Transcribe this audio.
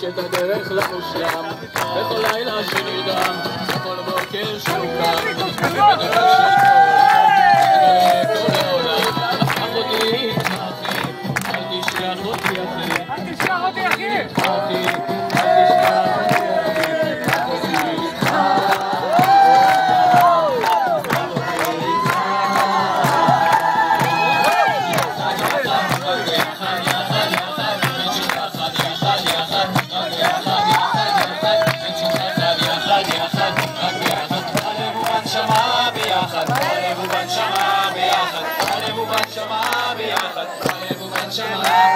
יש את הדרך למושלם, בכל לילה שנרדם, בכל בוקר שהוא קם, בדרך שתגלה כל העולם. קח אותי איתך אחי, אל תשכח אותי אחי, אל תשכח אותי אחי, אל תשכח אותי אחי, קח אותי איתך. Shama